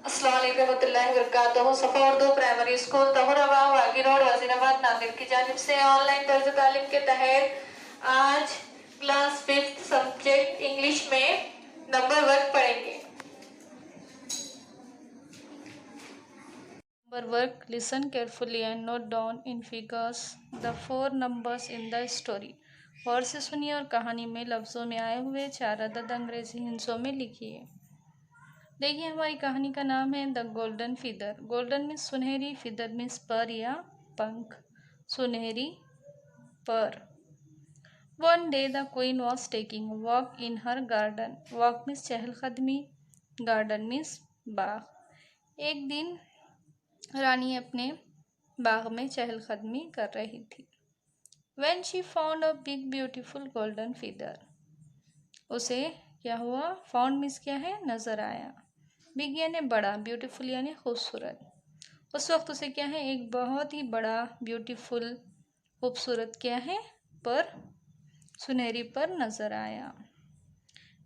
अस्सलाम वालेकुम रहमतुल्लाहि व बरकातुहू। सफ़ा Urdu primary school तहुरावा वागी road Wazirabad Nanded की जानिब से ऑनलाइन तर्ज तालीम के तहत आज क्लास 5th सब्जेक्ट इंग्लिश में नंबर वर्क पढ़ेंगे। Number work. Listen carefully and note down in figures the 4 numbers in the story. गौर से सुनिए और कहानी में लफ्ज़ों में आए हुए 4 अदद अंग्रेजी हिंसों में लिखिए। देखिए हमारी कहानी का नाम है the golden feather. Golden means सुनहरी, फीदर मीन्स पर या पंख, सुनहरी पर। One day the queen was taking walk in her garden. Walk means चहलकदमी, गार्डन मीन्स बाग। एक दिन रानी अपने बाग में चहलकदमी कर रही थी। When she found a big beautiful golden feather, उसे क्या हुआ? फाउंड मीन्स क्या है? नजर आया। बिग यानी बड़ा, ब्यूटीफुल यानी खूबसूरत। उस वक्त उसे क्या है? एक बहुत ही बड़ा ब्यूटीफुल खूबसूरत क्या है? पर, सुनहरी पर नजर आया।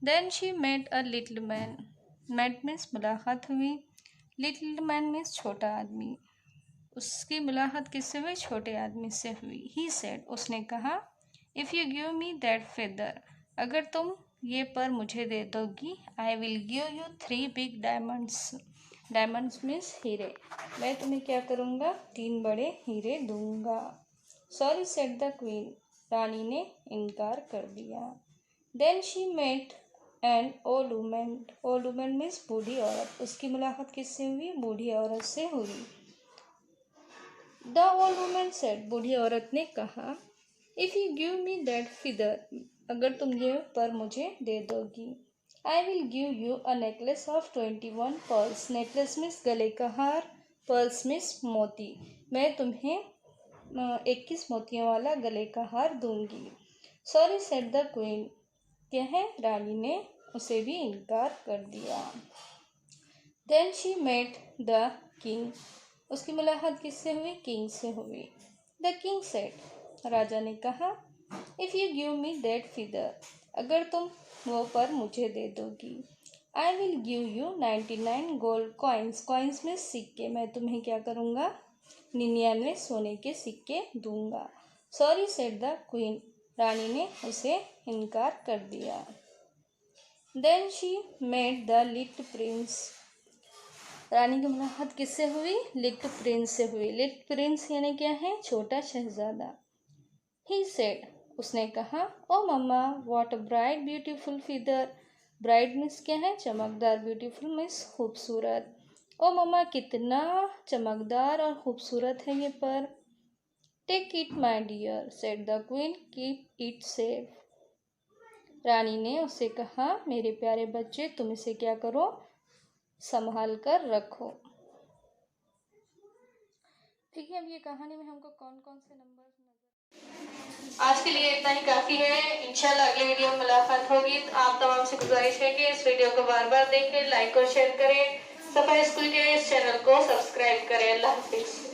Then she met a little man. Met means मुलाकात हुई, लिटिल मैन मीन्स छोटा आदमी। उसकी मुलाकात किससे हुई? छोटे आदमी से हुई। ही सेड, उसने कहा, if you give me that feather, अगर तुम ये पर मुझे दे दोगी, I will give you 3 big diamonds. Diamonds means हीरे। मैं तुम्हें क्या करूँगा? 3 बड़े हीरे दूंगा। सॉरी सेड द क्वीन, रानी ने इनकार कर दिया। Then she met an old woman. Old woman means बूढ़ी औरत। उसकी मुलाकात किससे हुई? बूढ़ी औरत से हुई। द ओल्ड वुमन सेड, बूढ़ी औरत ने कहा, if you give me that feather, अगर तुम ये पर मुझे दे दोगी, I will give you a necklace of 21 pearls. Necklace means गले का हार, पर्ल्स मीन्स मोती। मैं तुम्हें 21 मोतियों वाला गले का हार दूंगी। सॉरी सेड द क्वीन, क्या है? रानी ने उसे भी इनकार कर दिया। Then she met the king. उसकी मुलाकात किससे हुई? किंग से हुई। द किंग सेड, राजा ने कहा, if you give me that feather, अगर तुम वो पर मुझे दे दोगी, I will give you 99 gold coins. Coins में सिक्के। मैं तुम्हें क्या करूँगा? 99 सोने के सिक्के दूंगा। सॉरी सेड द क्वीन, रानी ने उसे इनकार कर दिया। Then she met the little prince. रानी की मुलाकात किससे हुई? लिटिल प्रिंस से हुई। लिटिल प्रिंस यानी क्या है? छोटा शहजादा। ही सेड, उसने कहा, oh mamma, what a bright beautiful feather. Bright means क्या है? चमकदार, ब्यूटीफुल मीन्स खूबसूरत। ओ मम्मा, कितना चमकदार और खूबसूरत है ये पर। Take it my dear, said the queen, keep it safe. रानी ने उससे कहा, मेरे प्यारे बच्चे, तुम इसे क्या करो? संभाल कर रखो। देखिए अब ये कहानी में हमको कौन कौन से नंबर। आज के लिए इतना ही काफ़ी है। इंशाल्लाह अगले वीडियो में मुलाकात होगी। तो आप तमाम से गुजारिश है कि इस वीडियो को बार बार देखें, लाइक और शेयर करें, सफ़ा स्कूल के इस चैनल को सब्सक्राइब करें। अल्लाह हाफिज़।